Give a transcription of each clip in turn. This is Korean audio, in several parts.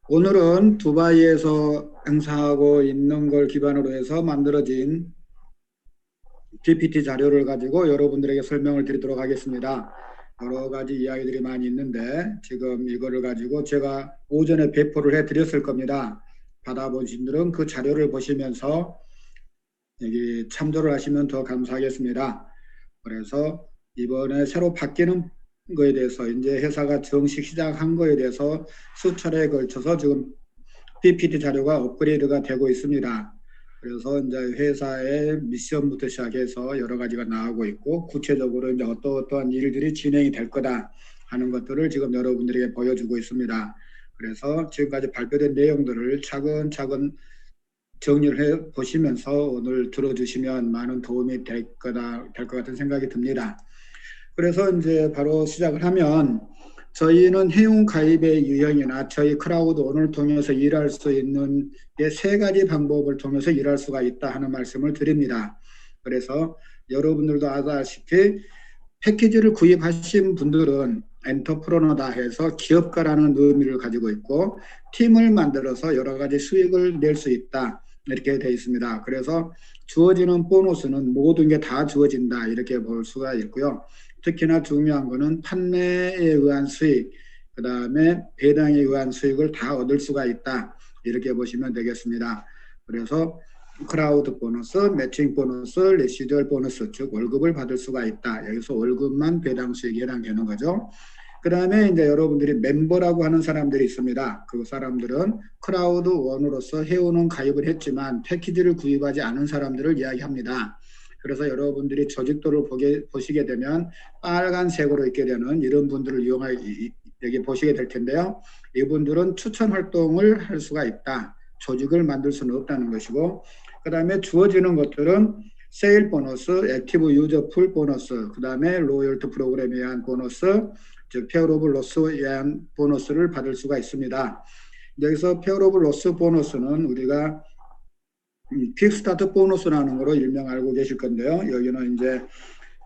오늘은 두바이에서 행사하고 있는 걸 기반으로 해서 만들어진 PPT 자료를 가지고 여러분들에게 설명을 드리도록 하겠습니다. 여러 가지 이야기들이 많이 있는데 지금 이거를 가지고 제가 오전에 배포를 해 드렸을 겁니다. 받아보신 분들은 그 자료를 보시면서 여기 참조를 하시면 더 감사하겠습니다. 그래서 이번에 새로 바뀌는 거에 대해서 이제 회사가 정식 시작한 거에 대해서 수차례에 걸쳐서 지금 PPT 자료가 업그레이드가 되고 있습니다. 그래서 이제 회사의 미션부터 시작해서 여러 가지가 나오고 있고 구체적으로 이제 어떠한 일들이 진행이 될 거다 하는 것들을 지금 여러분들에게 보여주고 있습니다. 그래서 지금까지 발표된 내용들을 차근차근 정리를 해 보시면서 오늘 들어주시면 많은 도움이 될 거다, 될 것 같은 생각이 듭니다. 그래서 이제 바로 시작을 하면 저희는 회원 가입의 유형이나 저희 크라우드온을 통해서 일할 수 있는 세 가지 방법을 통해서 일할 수가 있다 하는 말씀을 드립니다. 그래서 여러분들도 아다시피 패키지를 구입하신 분들은 엔터프로너다 해서 기업가라는 의미를 가지고 있고 팀을 만들어서 여러 가지 수익을 낼 수 있다 이렇게 되어 있습니다. 그래서 주어지는 보너스는 모든 게 다 주어진다 이렇게 볼 수가 있고요. 특히나 중요한 거는 판매에 의한 수익, 그 다음에 배당에 의한 수익을 다 얻을 수가 있다 이렇게 보시면 되겠습니다. 그래서 크라우드 보너스, 매칭 보너스, 레시듀얼 보너스, 즉 월급을 받을 수가 있다. 여기서 월급만 배당 수익에 해당되는 거죠. 그 다음에 이제 여러분들이 멤버라고 하는 사람들이 있습니다. 그 사람들은 크라우드 원으로서 회원은 가입을 했지만 패키지를 구입하지 않은 사람들을 이야기합니다. 그래서 여러분들이 조직도를 보시게 되면 빨간색으로 있게 되는 이런 분들을 여기 보시게 될 텐데요. 이분들은 추천 활동을 할 수가 있다. 조직을 만들 수는 없다는 것이고, 그 다음에 주어지는 것들은 세일 보너스, 액티브 유저 풀 보너스, 그 다음에 로열트 프로그램에 의한 보너스, 즉 페어 오브 로스에 의한 보너스를 받을 수가 있습니다. 여기서 페어 오브 로스 보너스는 우리가 퀵스타트 보너스라는 거로 일명 알고 계실 건데요. 여기는 이제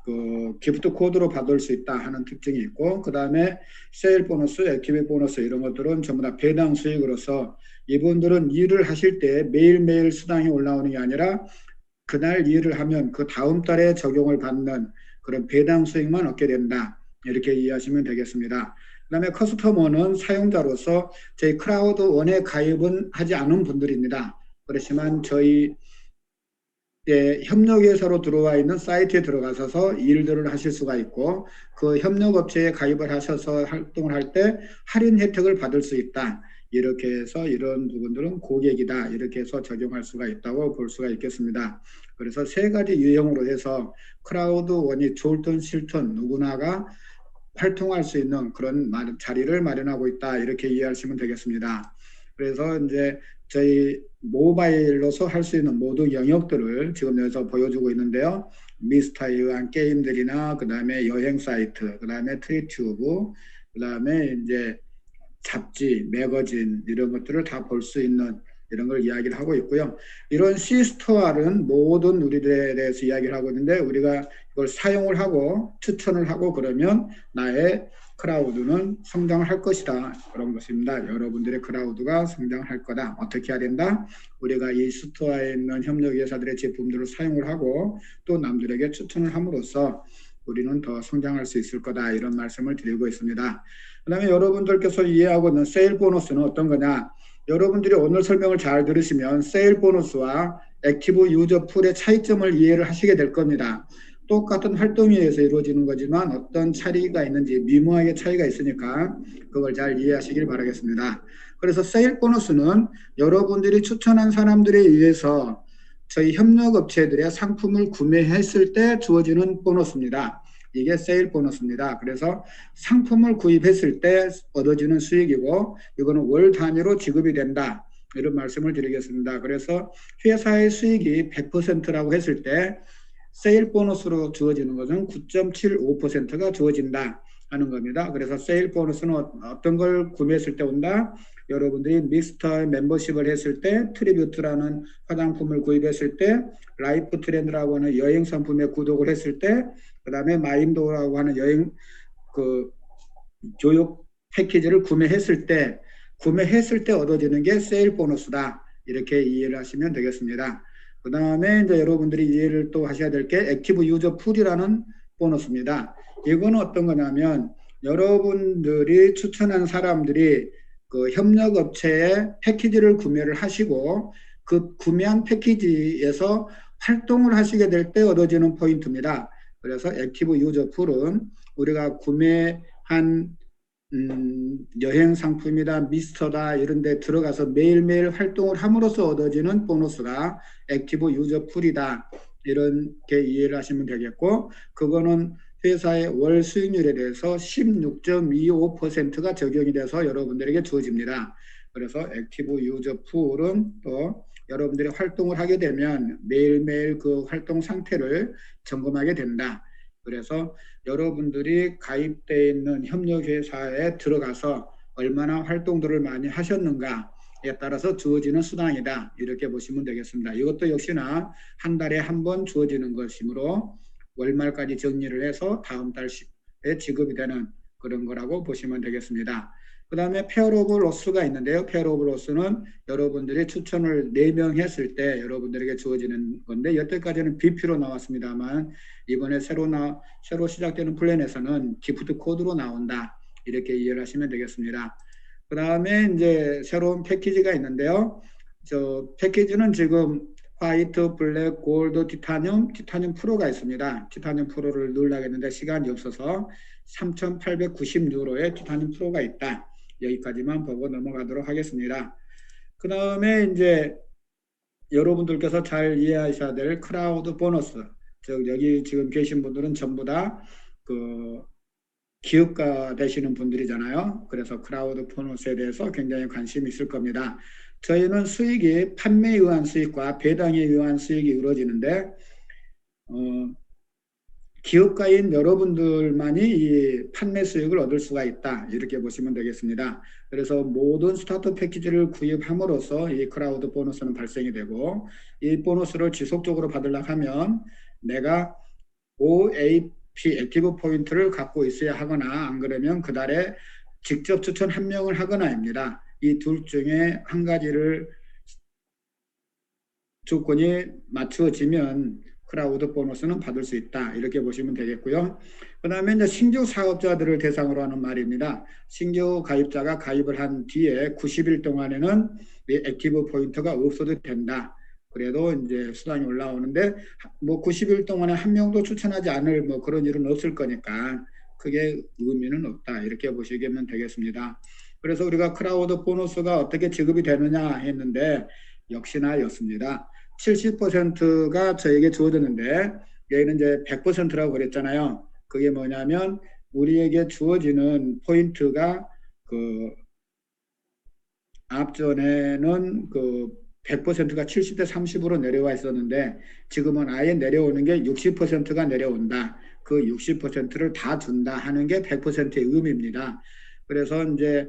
그 기프트 코드로 받을 수 있다 하는 특징이 있고, 그 다음에 세일 보너스, 액티브 보너스 이런 것들은 전부 다 배당 수익으로서 이분들은 일을 하실 때 매일매일 수당이 올라오는 게 아니라 그날 일을 하면 그 다음 달에 적용을 받는 그런 배당 수익만 얻게 된다. 이렇게 이해하시면 되겠습니다. 그다음에 커스터머는 사용자로서 저희 크라우드 원에 가입은 하지 않은 분들입니다. 그렇지만 저희 협력회사로 들어와 있는 사이트에 들어가셔서 일들을 하실 수가 있고 그 협력업체에 가입을 하셔서 활동을 할 때 할인 혜택을 받을 수 있다. 이렇게 해서 이런 부분들은 고객이다. 이렇게 해서 적용할 수가 있다고 볼 수가 있겠습니다. 그래서 세 가지 유형으로 해서 크라우드 원이 좋든 싫든 누구나가 활동할 수 있는 그런 자리를 마련하고 있다. 이렇게 이해하시면 되겠습니다. 그래서 이제 저희 모바일로서 할 수 있는 모든 영역들을 지금 여기서 보여주고 있는데요. 미스터에 의한 게임들이나 그다음에 여행 사이트, 그다음에 트리튜브, 그다음에 이제 잡지, 매거진 이런 것들을 다 볼 수 있는 이런 걸 이야기를 하고 있고요. 이런 C스토어는 모든 우리들에 대해서 이야기를 하고 있는데 우리가 이걸 사용을 하고 추천을 하고 그러면 나의 크라우드는 성장을 할 것이다. 그런 것입니다. 여러분들의 크라우드가 성장을 할 거다. 어떻게 해야 된다? 우리가 이 스토어에 있는 협력회사들의 제품들을 사용을 하고 또 남들에게 추천을 함으로써 우리는 더 성장할 수 있을 거다. 이런 말씀을 드리고 있습니다. 그 다음에 여러분들께서 이해하고 있는 세일 보너스는 어떤 거냐? 여러분들이 오늘 설명을 잘 들으시면 세일 보너스와 액티브 유저 풀의 차이점을 이해를 하시게 될 겁니다. 똑같은 활동에 의해서 이루어지는 거지만 어떤 차이가 있는지 미묘하게 차이가 있으니까 그걸 잘 이해하시길 바라겠습니다. 그래서 세일 보너스는 여러분들이 추천한 사람들에 의해서 저희 협력업체들의 상품을 구매했을 때 주어지는 보너스입니다. 이게 세일 보너스입니다. 그래서 상품을 구입했을 때 얻어지는 수익이고 이거는 월 단위로 지급이 된다. 이런 말씀을 드리겠습니다. 그래서 회사의 수익이 100%라고 했을 때 세일 보너스로 주어지는 것은 9.75%가 주어진다 하는 겁니다. 그래서 세일 보너스는 어떤 걸 구매했을 때 온다? 여러분들이 미스터 멤버십을 했을 때 트리뷰트라는 화장품을 구입했을 때 라이프 트렌드라고 하는 여행 상품에 구독을 했을 때 그다음에 마인도라고 하는 여행 그 교육 패키지를 구매했을 때 구매했을 때 얻어지는 게 세일 보너스다. 이렇게 이해를 하시면 되겠습니다. 그 다음에 이제 여러분들이 이해를 또 하셔야 될 게 액티브 유저 풀이라는 보너스입니다. 이거는 어떤 거냐면 여러분들이 추천한 사람들이 그 협력업체에 패키지를 구매를 하시고 그 구매한 패키지에서 활동을 하시게 될 때 얻어지는 포인트입니다. 그래서 액티브 유저 풀은 우리가 구매한 여행 상품이다, 미스터다 이런 데 들어가서 매일매일 활동을 함으로써 얻어지는 보너스가 액티브 유저 풀이다. 이렇게 이해를 하시면 되겠고, 그거는 회사의 월 수익률에 대해서 16.25%가 적용이 돼서 여러분들에게 주어집니다. 그래서 액티브 유저 풀은 또 여러분들이 활동을 하게 되면 매일매일 그 활동 상태를 점검하게 된다. 그래서 여러분들이 가입되어 있는 협력회사에 들어가서 얼마나 활동들을 많이 하셨는가에 따라서 주어지는 수당이다. 이렇게 보시면 되겠습니다. 이것도 역시나 한 달에 한 번 주어지는 것이므로 월말까지 정리를 해서 다음 달에 지급이 되는 그런 거라고 보시면 되겠습니다. 그 다음에 페어 오브 로스가 있는데요. 페어 오브 로스는 여러분들이 추천을 4명 했을 때 여러분들에게 주어지는 건데 여태까지는 BP로 나왔습니다만 이번에 새로 시작되는 플랜에서는 기프트 코드로 나온다. 이렇게 이해를 하시면 되겠습니다. 그 다음에 이제 새로운 패키지가 있는데요. 저 패키지는 지금 화이트, 블랙, 골드, 티타늄 프로가 있습니다. 티타늄 프로를 누르려겠는데 시간이 없어서 3,890유로의 티타늄 프로가 있다. 여기까지만 보고 넘어가도록 하겠습니다. 그 다음에 이제 여러분들께서 잘 이해하셔야 될 크라우드 보너스. 즉 여기 지금 계신 분들은 전부 다 그 기업가 되시는 분들이잖아요. 그래서 크라우드 보너스에 대해서 굉장히 관심이 있을 겁니다. 저희는 수익이 판매에 의한 수익과 배당에 의한 수익이 이루어지는데 기업가인 여러분들만이 이 판매 수익을 얻을 수가 있다. 이렇게 보시면 되겠습니다. 그래서 모든 스타트 패키지를 구입함으로써 이 크라우드 보너스는 발생이 되고 이 보너스를 지속적으로 받으려고 하면 내가 OAP 액티브 포인트를 갖고 있어야 하거나 안 그러면 그 달에 직접 추천 1명을 하거나입니다. 이 둘 중에 한 가지를 조건이 맞추어지면 크라우드 보너스는 받을 수 있다. 이렇게 보시면 되겠고요. 그 다음에 이제 신규 사업자들을 대상으로 하는 말입니다. 신규 가입자가 가입을 한 뒤에 90일 동안에는 이 액티브 포인트가 없어도 된다. 그래도 이제 수당이 올라오는데 뭐 90일 동안에 1명도 추천하지 않을 뭐 그런 일은 없을 거니까 크게 의미는 없다. 이렇게 보시면 되겠습니다. 그래서 우리가 크라우드 보너스가 어떻게 지급이 되느냐 했는데 역시나 였습니다. 70%가 저에게 주어졌는데 여기는 이제 100%라고 그랬잖아요. 그게 뭐냐면 우리에게 주어지는 포인트가 그 앞전에는 그 100%가 70대 30으로 내려와 있었는데 지금은 아예 내려오는 게 60%가 내려온다. 그 60%를 다 준다 하는 게 100%의 의미입니다. 그래서 이제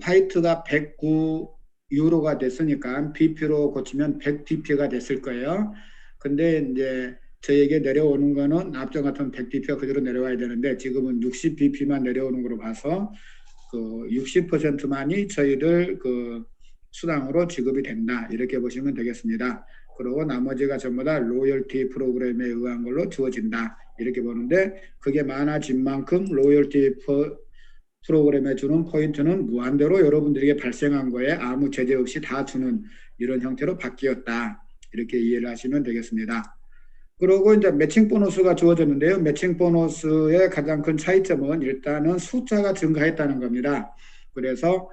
화이트가 109유로가 됐으니까 BP로 고치면 100DP가 됐을 거예요. 근데 이제 저에게 내려오는 거는 앞전 같은 100DP가 그대로 내려와야 되는데 지금은 60BP만 내려오는 걸로 봐서 그 60%만이 저희들 그 수당으로 지급이 된다. 이렇게 보시면 되겠습니다. 그리고 나머지가 전부 다 로열티 프로그램에 의한 걸로 주어진다. 이렇게 보는데 그게 많아진 만큼 로열티 프로그램에 주는 포인트는 무한대로 여러분들에게 발생한 거에 아무 제재 없이 다 주는 이런 형태로 바뀌었다. 이렇게 이해를 하시면 되겠습니다. 그리고 이제 매칭 보너스가 주어졌는데요. 매칭 보너스의 가장 큰 차이점은 일단은 숫자가 증가했다는 겁니다. 그래서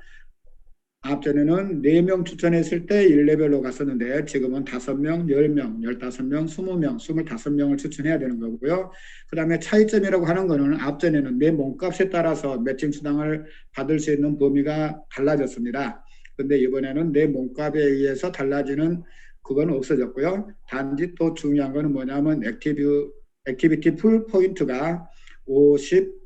앞전에는 4명 추천했을 때 1레벨로 갔었는데 지금은 5명, 10명, 15명, 20명, 25명을 추천해야 되는 거고요. 그 다음에 차이점이라고 하는 거는 앞전에는 내 몸값에 따라서 매칭 수당을 받을 수 있는 범위가 달라졌습니다. 근데 이번에는 내 몸값에 의해서 달라지는 그건 없어졌고요. 단지 또 중요한 거는 뭐냐면 액티비티 풀 포인트가 50,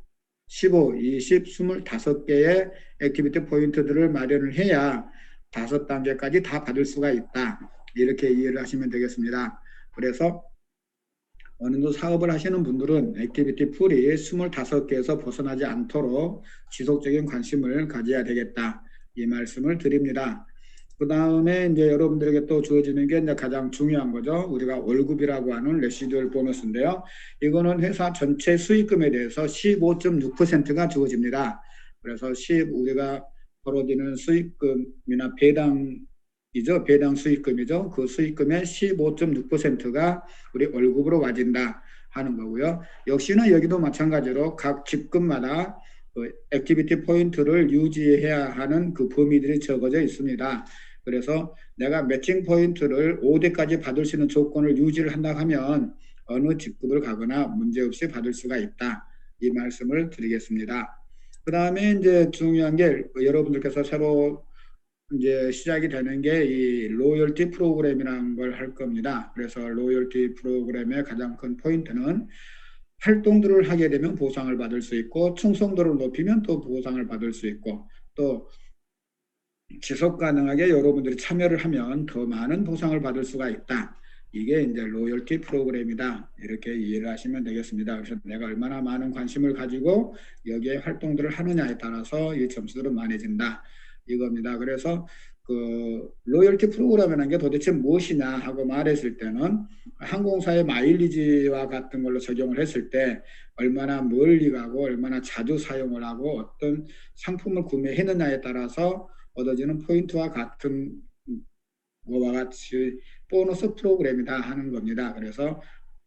15, 20, 25개의 액티비티 포인트들을 마련을 해야 5단계까지 다 받을 수가 있다. 이렇게 이해를 하시면 되겠습니다. 그래서 어느 정도 사업을 하시는 분들은 액티비티 풀이 25개에서 벗어나지 않도록 지속적인 관심을 가져야 되겠다. 이 말씀을 드립니다. 그 다음에 이제 여러분들에게 또 주어지는 게 이제 가장 중요한 거죠. 우리가 월급이라고 하는 레시듀얼 보너스인데요. 이거는 회사 전체 수익금에 대해서 15.6%가 주어집니다. 그래서 우리가 벌어지는 수익금이나 배당 수익금이죠. 그 수익금의 15.6%가 우리 월급으로 와진다 하는 거고요. 역시나 여기도 마찬가지로 각 직급마다 그 액티비티 포인트를 유지해야 하는 그 범위들이 적어져 있습니다. 그래서 내가 매칭 포인트를 5대까지 받을 수 있는 조건을 유지를 한다 하면 어느 직급을 가거나 문제없이 받을 수가 있다. 이 말씀을 드리겠습니다. 그 다음에 이제 중요한 게 여러분들께서 새로 이제 시작이 되는 게 이 로열티 프로그램이라는 걸 할 겁니다. 그래서 로열티 프로그램의 가장 큰 포인트는 활동들을 하게 되면 보상을 받을 수 있고 충성도를 높이면 또 보상을 받을 수 있고 또 지속 가능하게 여러분들이 참여를 하면 더 많은 보상을 받을 수가 있다. 이게 이제 로열티 프로그램이다. 이렇게 이해를 하시면 되겠습니다. 그래서 내가 얼마나 많은 관심을 가지고 여기에 활동들을 하느냐에 따라서 이 점수들은 많아진다. 이겁니다. 그래서 그 로열티 프로그램이라는 게 도대체 무엇이냐 하고 말했을 때는 항공사의 마일리지와 같은 걸로 적용을 했을 때 얼마나 멀리 가고 얼마나 자주 사용을 하고 어떤 상품을 구매했느냐에 따라서 얻어지는 포인트와 같은 거와 같이 보너스 프로그램이다 하는 겁니다. 그래서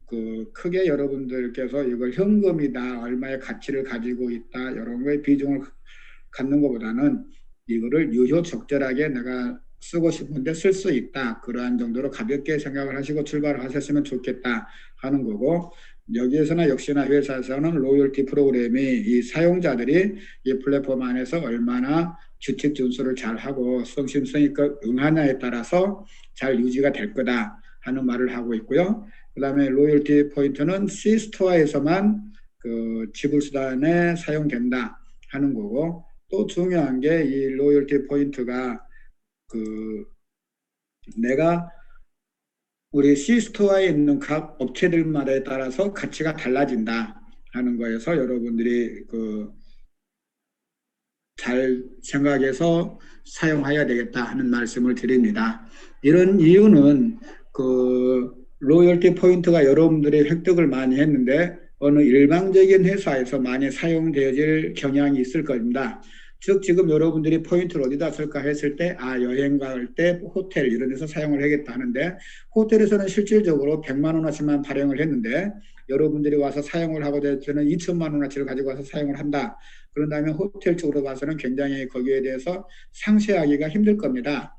그 크게 여러분들께서 이걸 현금이다, 얼마의 가치를 가지고 있다 이런 거에 비중을 갖는 것보다는 이거를 유효적절하게 내가 쓰고 싶은데 쓸 수 있다. 그러한 정도로 가볍게 생각을 하시고 출발을 하셨으면 좋겠다 하는 거고, 여기에서나 역시나 회사에서는 로열티 프로그램이 이 사용자들이 이 플랫폼 안에서 얼마나 규칙 준수를 잘하고 성심성의껏 응하냐에 따라서 잘 유지가 될 거다 하는 말을 하고 있고요. 그 다음에 로열티 포인트는 C스토어에서만 그 지불 수단에 사용된다 하는 거고, 또 중요한 게 이 로열티 포인트가 그 내가 우리 C스토어에 있는 각 업체들마다에 따라서 가치가 달라진다 하는 거에서 여러분들이 그 잘 생각해서 사용해야 되겠다 하는 말씀을 드립니다. 이런 이유는 그 로열티 포인트가 여러분들이 획득을 많이 했는데 어느 일방적인 회사에서 많이 사용되어질 경향이 있을 겁니다. 즉 지금 여러분들이 포인트를 어디다 쓸까 했을 때 여행 갈 때 호텔 이런 데서 사용을 하겠다 하는데 호텔에서는 실질적으로 100만 원어치만 발행을 했는데 여러분들이 와서 사용을 하고 되면 2천만 원어치를 가지고 와서 사용을 한다. 그런 다음에 호텔 쪽으로 봐서는 굉장히 거기에 대해서 상쇄하기가 힘들 겁니다.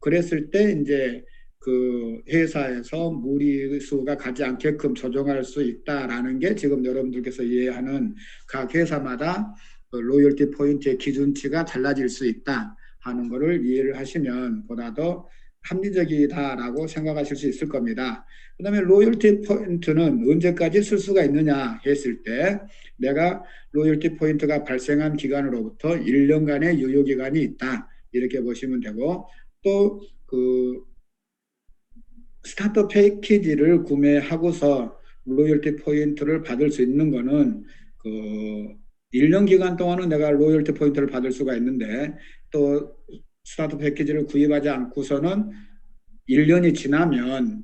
그랬을 때 이제 그 회사에서 무리수가 가지 않게끔 조정할 수 있다라는 게 지금 여러분들께서 이해하는 각 회사마다 그 로열티 포인트의 기준치가 달라질 수 있다 하는 것을 이해를 하시면 보다 더 합리적이다라고 생각하실 수 있을 겁니다. 그 다음에 로열티 포인트는 언제까지 쓸 수가 있느냐 했을 때 내가 로열티 포인트가 발생한 기간으로부터 1년간의 유효기간이 있다. 이렇게 보시면 되고 또 그 스타트 패키지를 구매하고서 로열티 포인트를 받을 수 있는 거는 그 1년 기간 동안은 내가 로열티 포인트를 받을 수가 있는데 또 스타트 패키지를 구입하지 않고서는 1년이 지나면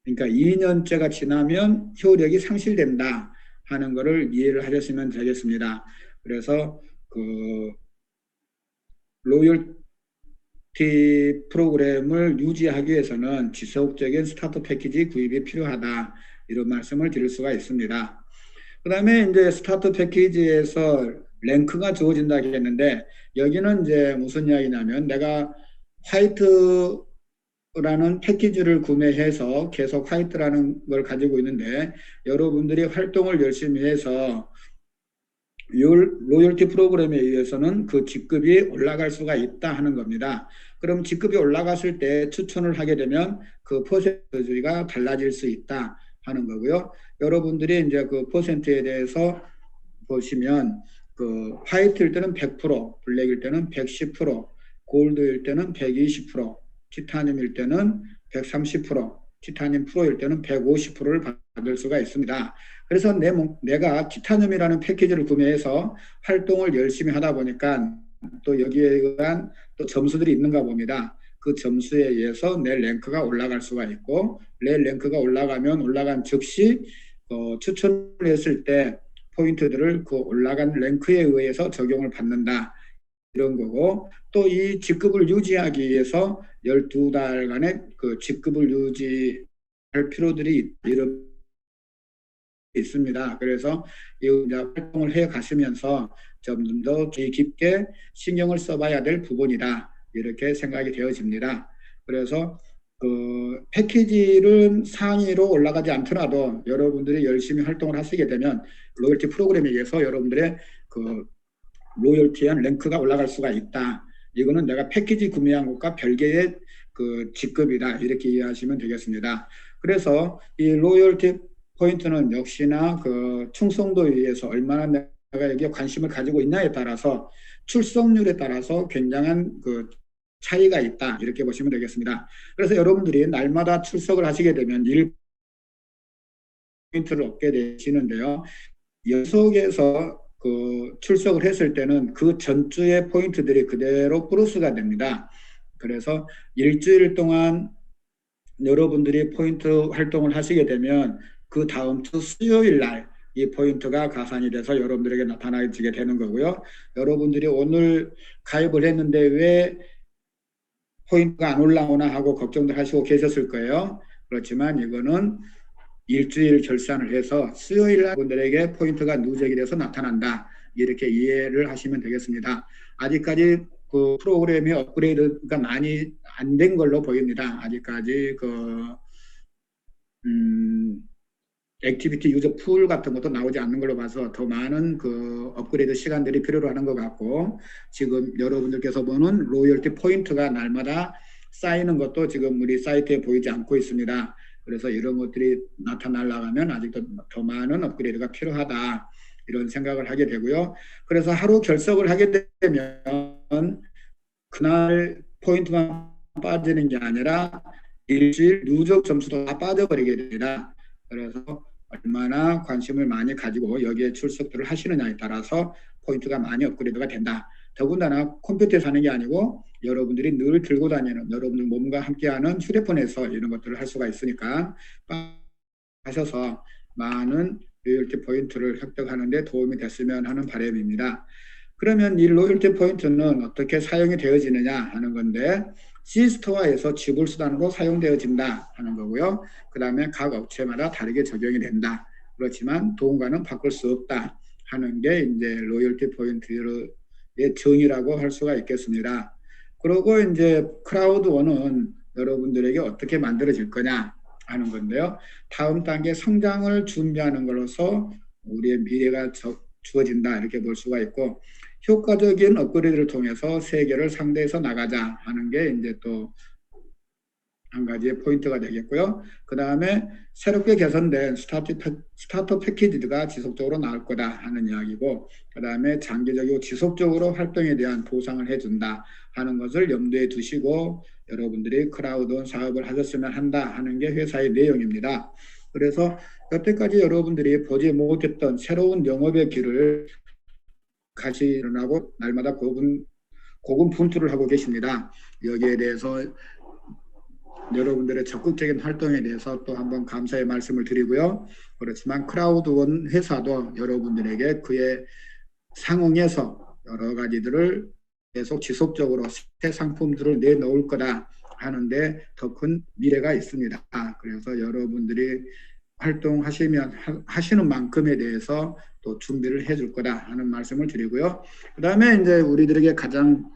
그러니까 2년째가 지나면 효력이 상실된다 하는 것을 이해를 하셨으면 되겠습니다. 그래서 그 로열티 프로그램을 유지하기 위해서는 지속적인 스타트 패키지 구입이 필요하다 이런 말씀을 드릴 수가 있습니다. 그 다음에 이제 스타트 패키지에서 랭크가 주어진다 했는데 여기는 이제 무슨 이야기냐면 내가 화이트라는 패키지를 구매해서 계속 화이트라는 걸 가지고 있는데 여러분들이 활동을 열심히 해서 로열티 프로그램에 의해서는 그 직급이 올라갈 수가 있다 하는 겁니다. 그럼 직급이 올라갔을 때 추천을 하게 되면 그 퍼센트가 달라질 수 있다 하는 거고요. 여러분들이 이제 그 퍼센트에 대해서 보시면 그 화이트일 때는 100%, 블랙일 때는 110%, 골드일 때는 120%, 티타늄일 때는 130%, 티타늄 프로일 때는 150%를 받을 수가 있습니다. 그래서 내가 티타늄이라는 패키지를 구매해서 활동을 열심히 하다 보니까 또 여기에 의한 또 점수들이 있는가 봅니다. 그 점수에 의해서 내 랭크가 올라갈 수가 있고, 내 랭크가 올라가면 올라간 즉시 추천을 했을 때 포인트들을 그 올라간 랭크에 의해서 적용을 받는다, 이런 거고, 또 이 직급을 유지하기 위해서 12달간의 그 직급을 유지할 필요들이 있습니다. 그래서 이 활동을 해 가시면서 좀 더 깊게 신경을 써봐야 될 부분이다, 이렇게 생각이 되어집니다. 그래서 그 패키지를 상위로 올라가지 않더라도 여러분들이 열심히 활동을 하시게 되면 로열티 프로그램에 의해서 여러분들의 그 로열티한 랭크가 올라갈 수가 있다. 이거는 내가 패키지 구매한 것과 별개의 그 직급이다, 이렇게 이해하시면 되겠습니다. 그래서 이 로열티 포인트는 역시나 그 충성도에 의해서 얼마나 내가 여기에 관심을 가지고 있냐에 따라서 출석률에 따라서 굉장한 그 차이가 있다, 이렇게 보시면 되겠습니다. 그래서 여러분들이 날마다 출석을 하시게 되면 1포인트를 얻게 되시는데요. 연속해서 그 출석을 했을 때는 그 전주의 포인트들이 그대로 플러스가 됩니다. 그래서 일주일 동안 여러분들이 포인트 활동을 하시게 되면 그 다음 주 수요일 날 이 포인트가 가산이 돼서 여러분들에게 나타나지게 되는 거고요. 여러분들이 오늘 가입을 했는데 왜 포인트가 안 올라오나 하고 걱정들 하시고 계셨을 거예요. 그렇지만 이거는 일주일 결산을 해서 수요일 날 분들에게 포인트가 누적이 돼서 나타난다, 이렇게 이해를 하시면 되겠습니다. 아직까지 그 프로그램의 업그레이드가 많이 안 된 걸로 보입니다. 아직까지 액티비티 유저 풀 같은 것도 나오지 않는 걸로 봐서 더 많은 그 업그레이드 시간들이 필요로 하는 것 같고, 지금 여러분들께서 보는 로열티 포인트가 날마다 쌓이는 것도 지금 우리 사이트에 보이지 않고 있습니다. 그래서 이런 것들이 나타나려면 아직도 더 많은 업그레이드가 필요하다, 이런 생각을 하게 되고요. 그래서 하루 결석을 하게 되면 그날 포인트만 빠지는 게 아니라 일주일 누적 점수도 다 빠져버리게 됩니다. 그래서 얼마나 관심을 많이 가지고 여기에 출석들을 하시느냐에 따라서 포인트가 많이 업그레이드가 된다. 더군다나 컴퓨터에서 하는 게 아니고 여러분들이 늘 들고 다니는, 여러분들 몸과 함께하는 휴대폰에서 이런 것들을 할 수가 있으니까 하셔서 많은 로열티 포인트를 획득하는 데 도움이 됐으면 하는 바람입니다. 그러면 이 로열티 포인트는 어떻게 사용이 되어지느냐 하는 건데, C스토어에서 지불 수단으로 사용되어진다 하는 거고요. 그 다음에 각 업체마다 다르게 적용이 된다. 그렇지만 동과는 바꿀 수 없다 하는 게 이제 로열티 포인트의 정의라고 할 수가 있겠습니다. 그리고 이제 크라우드1은 여러분들에게 어떻게 만들어질 거냐 하는 건데요. 다음 단계 성장을 준비하는 것으로서 우리의 미래가 주어진다, 이렇게 볼 수가 있고, 효과적인 업그레이드를 통해서 세계를 상대해서 나가자 하는 게 이제 또 한 가지의 포인트가 되겠고요. 그 다음에 새롭게 개선된 스타터 패키지가 지속적으로 나올 거다 하는 이야기고, 그 다음에 장기적이고 지속적으로 활동에 대한 보상을 해준다 하는 것을 염두에 두시고 여러분들이 크라우드 사업을 하셨으면 한다 하는 게 회사의 내용입니다. 그래서 여태까지 여러분들이 보지 못했던 새로운 영업의 길을 같이 일어나고 날마다 고군분투를 하고 계십니다. 여기에 대해서 여러분들의 적극적인 활동에 대해서 또 한번 감사의 말씀을 드리고요. 그렇지만 크라우드1 회사도 여러분들에게 그에 상응해서 여러 가지들을 계속 지속적으로 새 상품들을 내놓을 거다 하는데 더 큰 미래가 있습니다. 그래서 여러분들이 하시는 만큼에 대해서 또 준비를 해줄 거다 하는 말씀을 드리고요. 그 다음에 이제 우리들에게 가장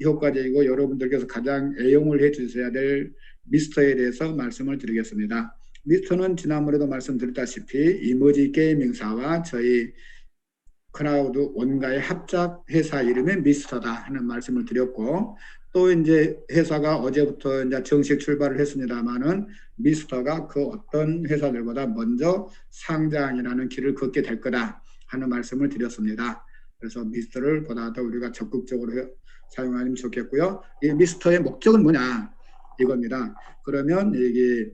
효과적이고 여러분들께서 가장 애용을 해 주셔야 될 미스터에 대해서 말씀을 드리겠습니다. 미스터는 지난번에도 말씀드렸다시피 이머지 게이밍사와 저희 크라우드 원가의 합작 회사 이름이 미스터다 하는 말씀을 드렸고, 또 이제 회사가 어제부터 이제 정식 출발을 했습니다만은 미스터가 그 어떤 회사들보다 먼저 상장이라는 길을 걷게 될 거다 하는 말씀을 드렸습니다. 그래서 미스터를 보다 더 우리가 적극적으로 사용하면 좋겠고요. 이 미스터의 목적은 뭐냐 이겁니다. 그러면 이게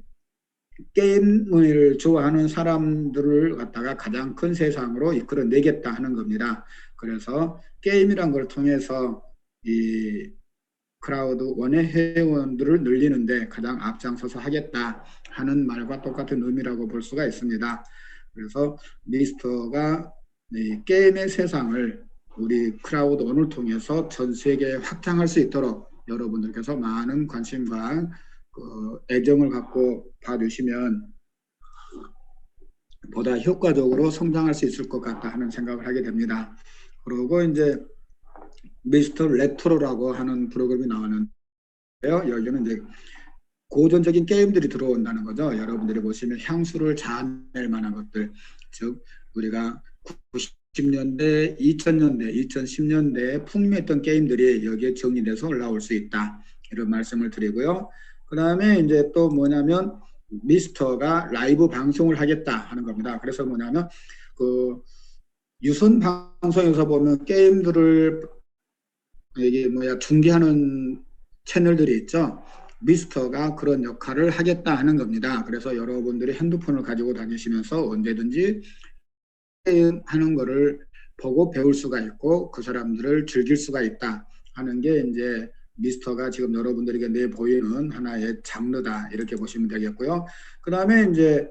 게임을 좋아하는 사람들을 갖다가 가장 큰 세상으로 이끌어내겠다 하는 겁니다. 그래서 게임이란 걸 통해서 이 크라우드 원의 회원들을 늘리는데 가장 앞장서서 하겠다 하는 말과 똑같은 의미라고 볼 수가 있습니다. 그래서 미스터가 이 게임의 세상을 우리 크라우드 원을 통해서 전 세계에 확장할 수 있도록 여러분들께서 많은 관심과 애정을 갖고 봐주시면 보다 효과적으로 성장할 수 있을 것 같다 하는 생각을 하게 됩니다. 그리고 이제 미스터 레트로라고 하는 프로그램이 나왔는데요. 여기는 이제 고전적인 게임들이 들어온다는 거죠. 여러분들이 보시면 향수를 자아낼 만한 것들, 즉 우리가 90년대, 2000년대, 2010년대에 풍미했던 게임들이 여기에 정리돼서 올라올 수 있다. 이런 말씀을 드리고요. 그 다음에 이제 또 뭐냐면 미스터가 라이브 방송을 하겠다 하는 겁니다. 그래서 뭐냐면 그 유선 방송에서 보면 게임들을 이게 뭐야 중계하는 채널들이 있죠. 미스터가 그런 역할을 하겠다 하는 겁니다. 그래서 여러분들이 핸드폰을 가지고 다니시면서 언제든지 게임 하는 거를 보고 배울 수가 있고 그 사람들을 즐길 수가 있다 하는 게 이제 미스터가 지금 여러분들에게 내보이는 하나의 장르다 이렇게 보시면 되겠고요. 그 다음에 이제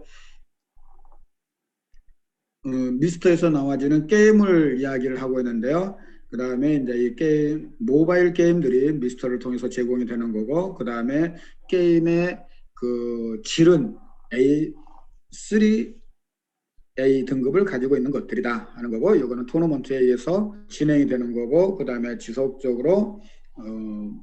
미스터에서 나와지는 게임을 이야기를 하고 있는데요. 그 다음에 이제 이 게임, 모바일 게임들이 미스터를 통해서 제공이 되는 거고, 그 다음에 게임의 그 질은 A3, A 등급을 가지고 있는 것들이다 하는 거고, 이거는 토너먼트에 의해서 진행이 되는 거고, 그 다음에 지속적으로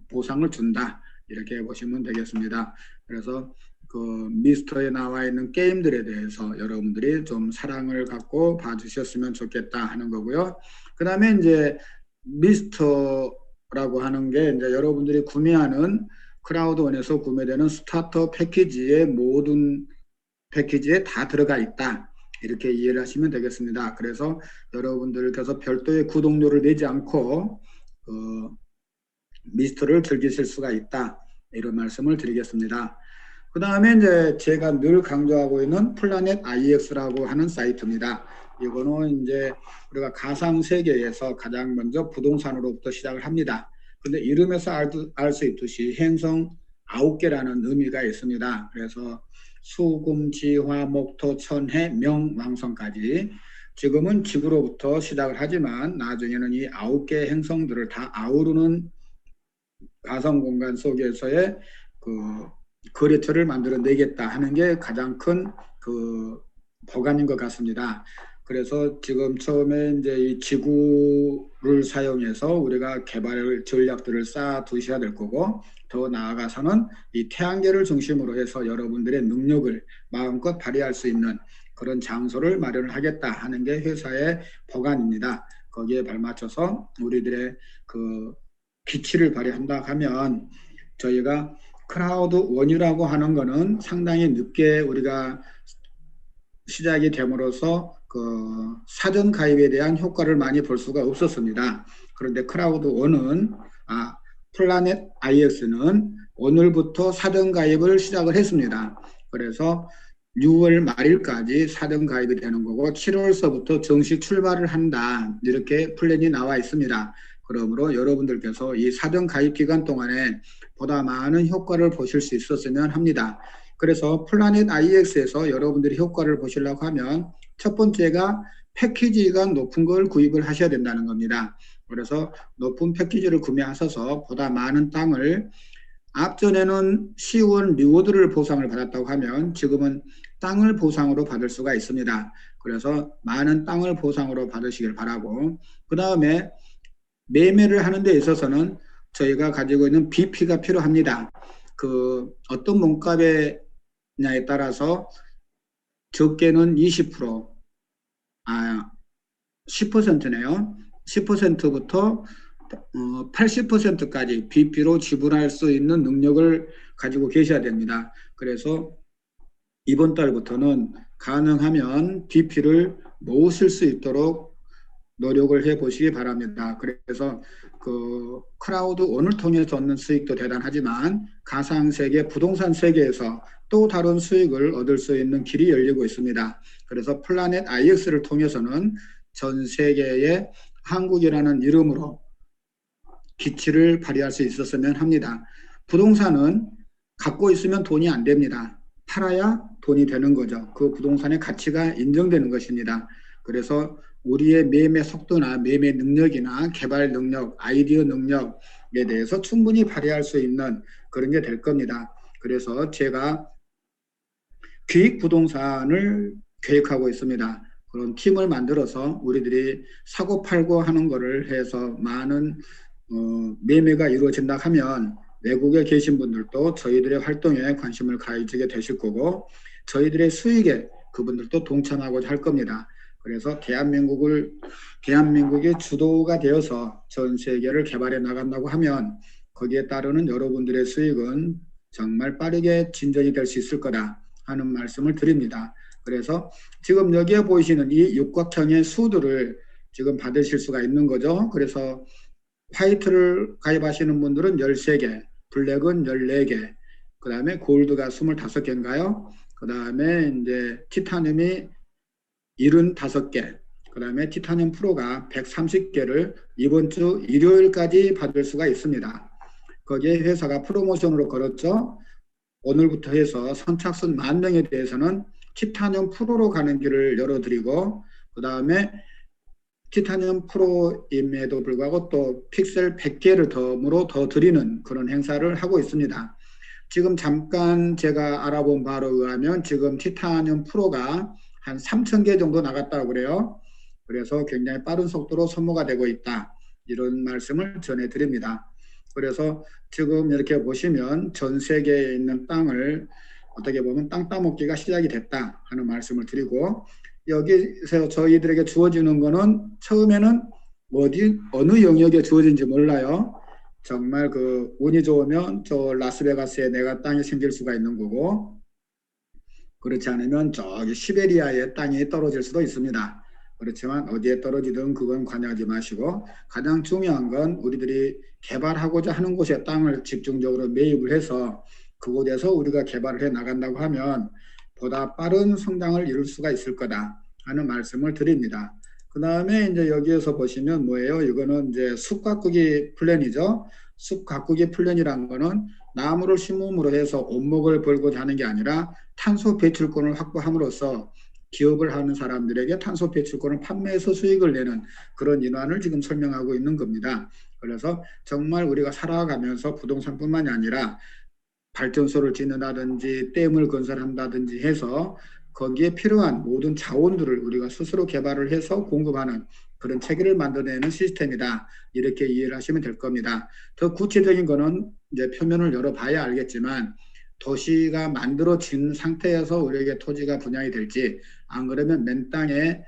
보상을 준다 이렇게 보시면 되겠습니다. 그래서 그 미스터에 나와 있는 게임들에 대해서 여러분들이 좀 사랑을 갖고 봐주셨으면 좋겠다 하는 거고요. 그 다음에 이제 미스터라고 하는 게 이제 여러분들이 구매하는 크라우드원에서 구매되는 스타터 패키지의 모든 패키지에 다 들어가 있다. 이렇게 이해를 하시면 되겠습니다. 그래서 여러분들께서 별도의 구독료를 내지 않고 미스터를 즐기실 수가 있다. 이런 말씀을 드리겠습니다. 그 다음에 이제 제가 늘 강조하고 있는 플라넷 IX라고 하는 사이트입니다. 이거는 이제 우리가 가상 세계에서 가장 먼저 부동산으로부터 시작을 합니다. 근데 이름에서 알 수 있듯이 행성 9개라는 의미가 있습니다. 그래서 수금, 지화, 목토, 천해, 명, 왕성까지 지금은 지구로부터 시작을 하지만 나중에는 이 9개 행성들을 다 아우르는 가상 공간 속에서의 그 거래처를 만들어내겠다 하는 게 가장 큰 그 보관인 것 같습니다. 그래서 지금 처음에 이제 이 지구를 사용해서 우리가 개발 전략들을 쌓아 두셔야 될 거고 더 나아가서는 이 태양계를 중심으로 해서 여러분들의 능력을 마음껏 발휘할 수 있는 그런 장소를 마련을 하겠다 하는 게 회사의 보관입니다. 거기에 발맞춰서 우리들의 그 기치를 발휘한다 하면 저희가 크라우드 원이라고 하는 거는 상당히 늦게 우리가 시작이 됨으로써 그 사전 가입에 대한 효과를 많이 볼 수가 없었습니다. 그런데 크라우드 원은 플라넷 IX는 오늘부터 사전 가입을 시작을 했습니다. 그래서 6월 말일까지 사전 가입이 되는 거고 7월서부터 정식 출발을 한다. 이렇게 플랜이 나와 있습니다. 그러므로 여러분들께서 이 사전 가입 기간 동안에 보다 많은 효과를 보실 수 있었으면 합니다. 그래서 플라넷 IX에서 여러분들이 효과를 보시려고 하면 첫 번째가 패키지가 높은 걸 구입을 하셔야 된다는 겁니다. 그래서 높은 패키지를 구매하셔서 보다 많은 땅을 앞전에는 시원 리워드를 보상을 받았다고 하면 지금은 땅을 보상으로 받을 수가 있습니다. 그래서 많은 땅을 보상으로 받으시길 바라고 그 다음에 매매를 하는 데 있어서는 저희가 가지고 있는 BP가 필요합니다. 그 어떤 몸값냐에 따라서 적게는 20%, 10%네요. 10%부터 80%까지 BP로 지불할 수 있는 능력을 가지고 계셔야 됩니다. 그래서 이번 달부터는 가능하면 BP를 모으실 수 있도록 노력을 해 보시기 바랍니다. 그래서 그 크라우드 원을 통해서 얻는 수익도 대단하지만 가상세계, 부동산 세계에서 또 다른 수익을 얻을 수 있는 길이 열리고 있습니다. 그래서 플라넷 IX를 통해서는 전 세계에 한국이라는 이름으로 기치를 발휘할 수 있었으면 합니다. 부동산은 갖고 있으면 돈이 안 됩니다. 팔아야 돈이 되는 거죠. 그 부동산의 가치가 인정되는 것입니다. 그래서 우리의 매매 속도나 매매 능력이나 개발 능력, 아이디어 능력에 대해서 충분히 발휘할 수 있는 그런 게 될 겁니다. 그래서 제가 기획 부동산을 계획하고 있습니다. 그런 팀을 만들어서 우리들이 사고 팔고 하는 거를 해서 많은 매매가 이루어진다 하면 외국에 계신 분들도 저희들의 활동에 관심을 가지게 되실 거고 저희들의 수익에 그분들도 동참하고자 할 겁니다. 그래서 대한민국의 주도가 되어서 전 세계를 개발해 나간다고 하면 거기에 따르는 여러분들의 수익은 정말 빠르게 진전이 될 수 있을 거다 하는 말씀을 드립니다. 그래서 지금 여기에 보이시는 이 육각형의 수들을 지금 받으실 수가 있는 거죠. 그래서 화이트를 가입하시는 분들은 13개, 블랙은 14개, 그 다음에 골드가 25개인가요? 그 다음에 이제 티타늄이 75개, 그 다음에 티타늄 프로가 130개를 이번 주 일요일까지 받을 수가 있습니다. 거기에 회사가 프로모션으로 걸었죠. 오늘부터 해서 선착순 10,000명에 대해서는 티타늄 프로로 가는 길을 열어드리고 그 다음에 티타늄 프로임에도 불구하고 또 픽셀 100개를 더 드리는 그런 행사를 하고 있습니다. 지금 잠깐 제가 알아본 바로 의하면 지금 티타늄 프로가 한 3,000개 정도 나갔다고 그래요. 그래서 굉장히 빠른 속도로 소모가 되고 있다. 이런 말씀을 전해드립니다. 그래서 지금 이렇게 보시면 전 세계에 있는 땅을 어떻게 보면 땅 따먹기가 시작이 됐다 하는 말씀을 드리고 여기서 저희들에게 주어지는 거는 처음에는 어느 영역에 주어진지 몰라요. 정말 그 운이 좋으면 저 라스베가스에 내가 땅이 생길 수가 있는 거고 그렇지 않으면 저기 시베리아에 땅이 떨어질 수도 있습니다. 그렇지만 어디에 떨어지든 그건 관여하지 마시고 가장 중요한 건 우리들이 개발하고자 하는 곳에 땅을 집중적으로 매입을 해서 그곳에서 우리가 개발을 해 나간다고 하면 보다 빠른 성장을 이룰 수가 있을 거다 하는 말씀을 드립니다. 그 다음에 이제 여기에서 보시면 뭐예요? 이거는 이제 숲 가꾸기 플랜이죠. 숲 가꾸기 플랜이란 거는 나무를 심음으로 해서 온목을 벌고자 하는 게 아니라 탄소 배출권을 확보함으로써 기업을 하는 사람들에게 탄소 배출권을 판매해서 수익을 내는 그런 인환을 지금 설명하고 있는 겁니다. 그래서 정말 우리가 살아가면서 부동산뿐만이 아니라 발전소를 짓는다든지 댐을 건설한다든지 해서 거기에 필요한 모든 자원들을 우리가 스스로 개발을 해서 공급하는 그런 체계를 만들어내는 시스템이다. 이렇게 이해를 하시면 될 겁니다. 더 구체적인 거는 이제 표면을 열어봐야 알겠지만 도시가 만들어진 상태에서 우리에게 토지가 분양이 될지 안 그러면 맨 땅에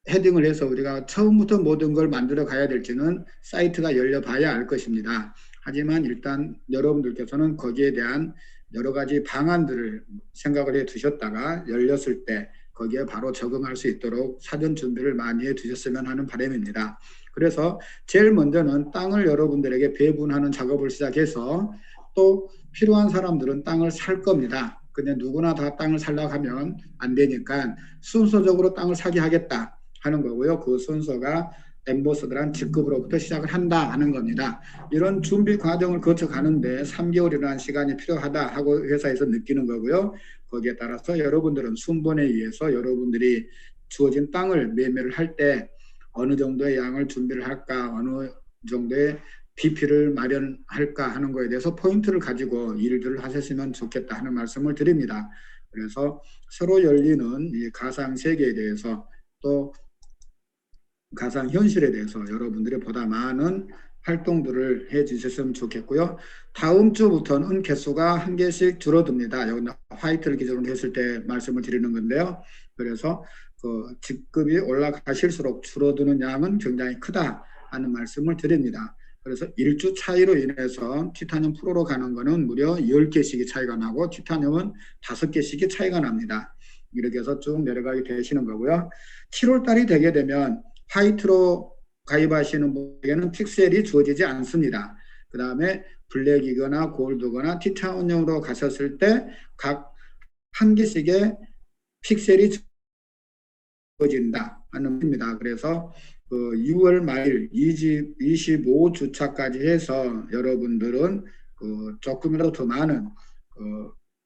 헤딩을 해서 우리가 처음부터 모든 걸 만들어 가야 될지는 사이트가 열려봐야 알 것입니다. 하지만 일단 여러분들께서는 거기에 대한 여러 가지 방안들을 생각을 해 두셨다가 열렸을 때 거기에 바로 적응할 수 있도록 사전 준비를 많이 해 두셨으면 하는 바람입니다. 그래서 제일 먼저는 땅을 여러분들에게 배분하는 작업을 시작해서 또 필요한 사람들은 땅을 살 겁니다. 근데 누구나 다 땅을 살려고 하면 안 되니까 순서적으로 땅을 사게 하겠다 하는 거고요. 그 순서가 엠보서들한 직급으로부터 시작을 한다 하는 겁니다. 이런 준비 과정을 거쳐 가는데 3개월이라는 시간이 필요하다 하고 회사에서 느끼는 거고요. 거기에 따라서 여러분들은 순번에 의해서 여러분들이 주어진 땅을 매매를 할 때 어느 정도의 양을 준비를 할까, 어느 정도의 BP를 마련할까 하는 거에 대해서 포인트를 가지고 일들을 하셨으면 좋겠다 하는 말씀을 드립니다. 그래서 서로 열리는 이 가상 세계에 대해서 또 가상현실에 대해서 여러분들이 보다 많은 활동들을 해 주셨으면 좋겠고요. 다음 주부터는 개수가 한 개씩 줄어듭니다. 여기 화이트를 기준으로 했을 때 말씀을 드리는 건데요. 그래서 그 직급이 올라가실수록 줄어드는 양은 굉장히 크다 하는 말씀을 드립니다. 그래서 1주 차이로 인해서 티타늄 프로로 가는 거는 무려 10개씩이 차이가 나고 티타늄은 5개씩이 차이가 납니다. 이렇게 해서 쭉 내려가게 되시는 거고요. 7월 달이 되게 되면 화이트로 가입하시는 분에게는 픽셀이 주어지지 않습니다. 그 다음에 블랙이거나 골드거나 티타늄으로 가셨을 때 각 한 개씩의 픽셀이 주어진다 하는 겁니다. 그래서 6월 말 25주차까지 해서 여러분들은 조금이라도 더 많은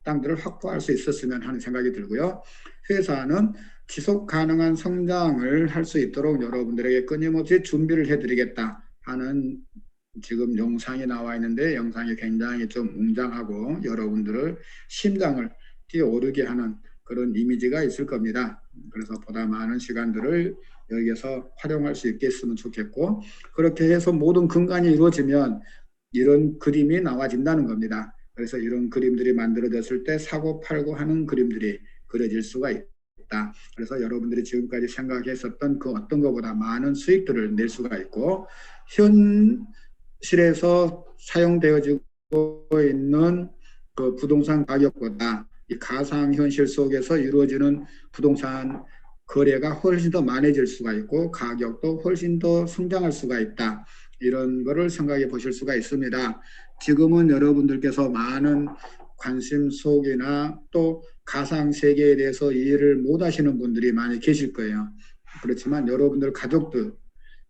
땅들을 확보할 수 있었으면 하는 생각이 들고요. 회사는 지속 가능한 성장을 할 수 있도록 여러분들에게 끊임없이 준비를 해드리겠다 하는 지금 영상이 나와 있는데 영상이 굉장히 좀 웅장하고 여러분들을 심장을 뛰어오르게 하는 그런 이미지가 있을 겁니다. 그래서 보다 많은 시간들을 여기에서 활용할 수 있겠으면 좋겠고, 그렇게 해서 모든 근간이 이루어지면 이런 그림이 나와진다는 겁니다. 그래서 이런 그림들이 만들어졌을 때 사고 팔고 하는 그림들이 그려질 수가 있다. 그래서 여러분들이 지금까지 생각했었던 그 어떤 것보다 많은 수익들을 낼 수가 있고, 현실에서 사용되어지고 있는 그 부동산 가격보다 이 가상현실 속에서 이루어지는 부동산 거래가 훨씬 더 많아질 수가 있고 가격도 훨씬 더 성장할 수가 있다. 이런 거를 생각해 보실 수가 있습니다. 지금은 여러분들께서 많은 관심 속이나 또 가상세계에 대해서 이해를 못 하시는 분들이 많이 계실 거예요. 그렇지만 여러분들 가족들,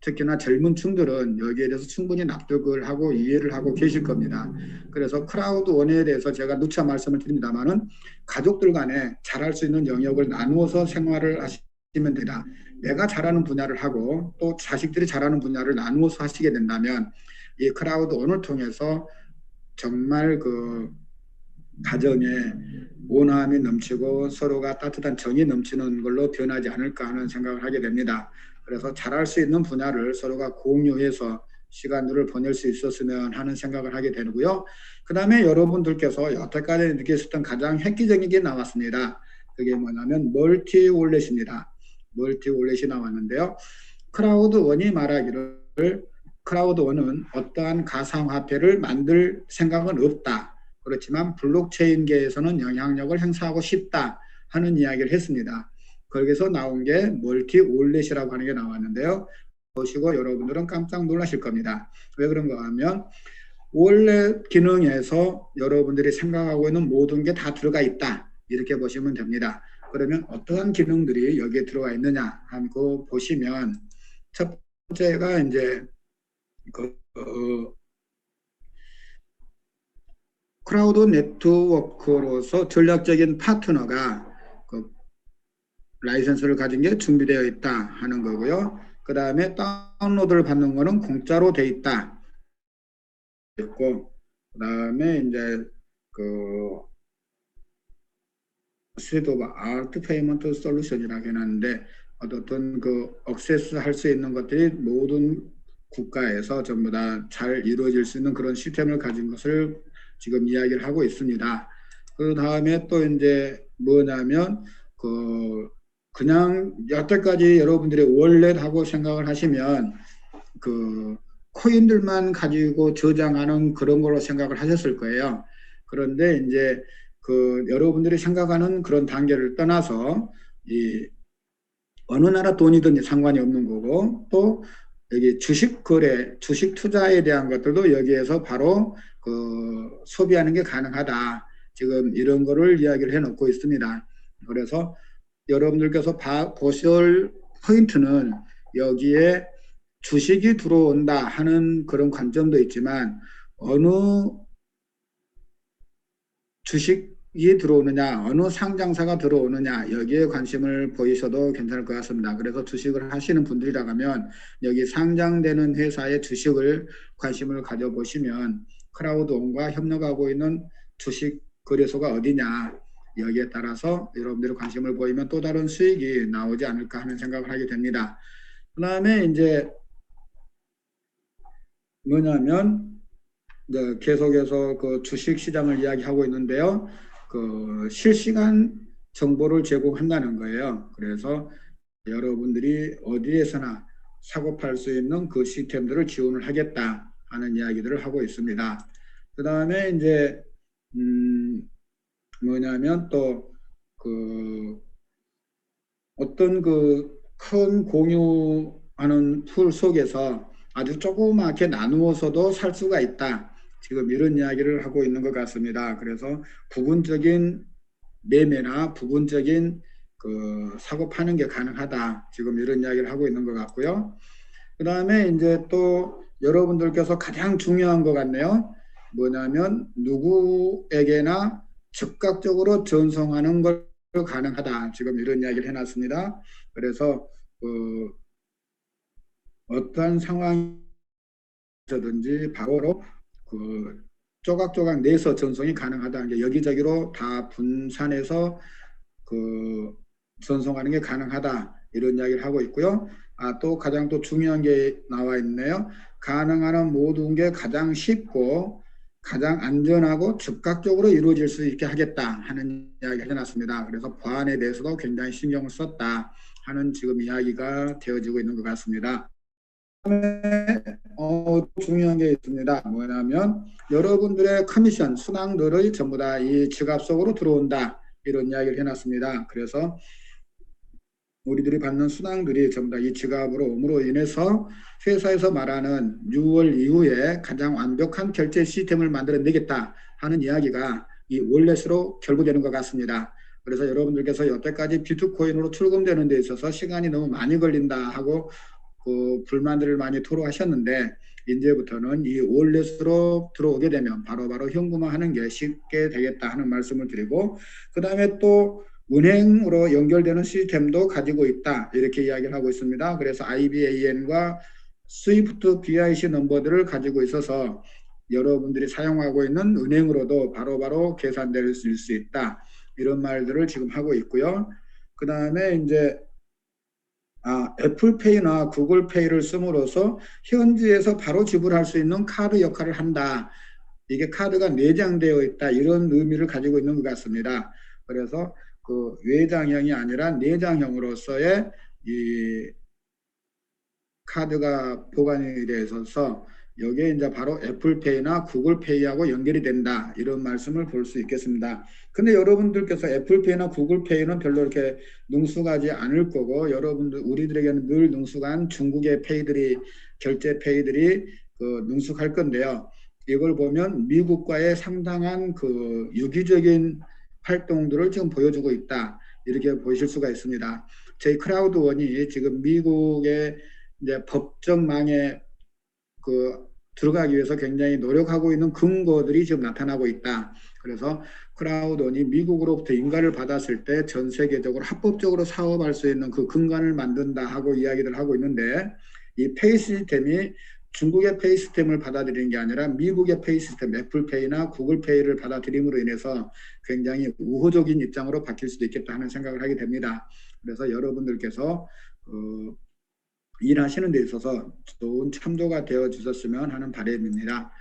특히나 젊은 층들은 여기에 대해서 충분히 납득을 하고 이해를 하고 계실 겁니다. 그래서 크라우드 원에 대해서 제가 누차 말씀을 드립니다만은 가족들 간에 잘할 수 있는 영역을 나누어서 생활을 하시면 됩니다. 내가 잘하는 분야를 하고 또 자식들이 잘하는 분야를 나누어서 하시게 된다면 이 크라우드 원을 통해서 정말 그 가정에 온화함이 넘치고 서로가 따뜻한 정이 넘치는 걸로 변하지 않을까 하는 생각을 하게 됩니다. 그래서 잘할 수 있는 분야를 서로가 공유해서 시간들을 보낼 수 있었으면 하는 생각을 하게 되고요. 그 다음에 여러분들께서 여태까지 느꼈었던 가장 획기적인 게 나왔습니다. 그게 뭐냐면 멀티 월렛입니다. 멀티 월렛이 나왔는데요. 크라우드 원이 말하기를 크라우드 원은 어떠한 가상화폐를 만들 생각은 없다. 그렇지만 블록체인계에서는 영향력을 행사하고 싶다 하는 이야기를 했습니다. 거기서 나온 게 멀티 월렛이라고 하는 게 나왔는데요. 보시고 여러분들은 깜짝 놀라실 겁니다. 왜 그런가 하면 월렛 기능에서 여러분들이 생각하고 있는 모든 게 다 들어가 있다. 이렇게 보시면 됩니다. 그러면 어떠한 기능들이 여기에 들어가 있느냐 하고 보시면 첫 번째가 이제 크라우드 네트워크로서 전략적인 파트너가 그 라이선스를 가진 게 준비되어 있다 하는 거고요. 그 다음에 다운로드를 받는 거는 공짜로 돼 있다. 있고, 그 다음에 이제 그 스테이트 오브 아트 페이먼트 솔루션이라고 해놨는데 어떤 그 액세스 할 수 있는 것들이 모든 국가에서 전부 다 잘 이루어질 수 있는 그런 시스템을 가진 것을 지금 이야기를 하고 있습니다. 그 다음에 또 이제 뭐냐면 그냥 여태까지 여러분들이 월렛하고 생각을 하시면 그 코인들만 가지고 저장하는 그런 걸로 생각을 하셨을 거예요. 그런데 이제 그 여러분들이 생각하는 그런 단계를 떠나서 이 어느 나라 돈이든지 상관이 없는 거고 또 여기 주식 거래, 주식 투자에 대한 것들도 여기에서 바로 그 소비하는 게 가능하다. 지금 이런 거를 이야기를 해놓고 있습니다. 그래서 여러분들께서 보실 포인트는 여기에 주식이 들어온다 하는 그런 관점도 있지만 어느 주식이 들어오느냐, 어느 상장사가 들어오느냐 여기에 관심을 보이셔도 괜찮을 것 같습니다. 그래서 주식을 하시는 분들이라고 하면 여기 상장되는 회사의 주식을 관심을 가져보시면 크라우드온과 협력하고 있는 주식 거래소가 어디냐 여기에 따라서 여러분들이 관심을 보이면 또 다른 수익이 나오지 않을까 하는 생각을 하게 됩니다. 그 다음에 이제 뭐냐면 계속해서 그 주식 시장을 이야기하고 있는데요. 그 실시간 정보를 제공한다는 거예요. 그래서 여러분들이 어디에서나 사고 팔 수 있는 그 시스템들을 지원을 하겠다 하는 이야기들을 하고 있습니다. 그 다음에 이제 뭐냐면 또 그 어떤 그 큰 공유 하는 풀 속에서 아주 조그맣게 나누어서도 살 수가 있다. 지금 이런 이야기를 하고 있는 것 같습니다. 그래서 부분적인 매매나 부분적인 그 사고 파는 게 가능하다. 지금 이런 이야기를 하고 있는 것 같고요. 그 다음에 이제 또 여러분들께서 가장 중요한 것 같네요. 뭐냐면 누구에게나 즉각적으로 전송하는 걸 가능하다. 지금 이런 이야기를 해놨습니다. 그래서 그 어떤 상황에서든지 바로 그 조각조각 내서 전송이 가능하다는 게 여기저기로 다 분산해서 그 전송하는 게 가능하다. 이런 이야기를 하고 있고요. 또 가장 또 중요한 게 나와 있네요. 가능한 모든 게 가장 쉽고 가장 안전하고 즉각적으로 이루어질 수 있게 하겠다 하는 이야기를 해놨습니다. 그래서 보안에 대해서도 굉장히 신경을 썼다 하는 지금 이야기가 되어지고 있는 것 같습니다. 중요한 게 있습니다. 뭐냐면 여러분들의 커미션, 순항들이 전부 다 이 지갑 속으로 들어온다. 이런 이야기를 해놨습니다. 그래서 우리들이 받는 순항들이 전부 다 이 지갑으로 옴으로 인해서 회사에서 말하는 6월 이후에 가장 완벽한 결제 시스템을 만들어내겠다 하는 이야기가 이 월렛으로 결부되는 것 같습니다. 그래서 여러분들께서 여태까지 비트코인으로 출금되는 데 있어서 시간이 너무 많이 걸린다 하고 그 불만들을 많이 토로하셨는데 이제부터는 이 월렛으로 들어오게 되면 바로바로 현금화하는 게 쉽게 되겠다 하는 말씀을 드리고 그 다음에 또 은행으로 연결되는 시스템도 가지고 있다 이렇게 이야기를 하고 있습니다. 그래서 IBAN과 스위프트 BIC 넘버들을 가지고 있어서 여러분들이 사용하고 있는 은행으로도 바로바로 계산될 수 있다 이런 말들을 지금 하고 있고요. 그 다음에 이제 애플페이나 구글페이를 씀으로써 현지에서 바로 지불할 수 있는 카드 역할을 한다. 이게 카드가 내장되어 있다. 이런 의미를 가지고 있는 것 같습니다. 그래서 그 외장형이 아니라 내장형으로서의 이 카드가 보관이 되어 있어서 여기에 이제 바로 애플페이나 구글페이하고 연결이 된다. 이런 말씀을 볼 수 있겠습니다. 근데 여러분들께서 애플페이나 구글페이는 별로 이렇게 능숙하지 않을 거고 여러분들 우리들에게는 늘 능숙한 중국의 페이들이 결제 페이들이 그 능숙할 건데요. 이걸 보면 미국과의 상당한 그 유기적인 활동들을 지금 보여주고 있다. 이렇게 보실 수가 있습니다. 저희 크라우드원이 지금 미국의 이제 법정망에 그 들어가기 위해서 굉장히 노력하고 있는 근거들이 지금 나타나고 있다. 그래서 크라우드원이 미국으로부터 인가를 받았을 때 전 세계적으로 합법적으로 사업할 수 있는 그 근간을 만든다 하고 이야기를 하고 있는데 이 페이 시스템이 중국의 페이 시스템을 받아들이는 게 아니라 미국의 페이 시스템, 애플페이나 구글페이를 받아들임으로 인해서 굉장히 우호적인 입장으로 바뀔 수도 있겠다 하는 생각을 하게 됩니다. 그래서 여러분들께서 일하시는 데 있어서 좋은 참조가 되어 주셨으면 하는 바람입니다.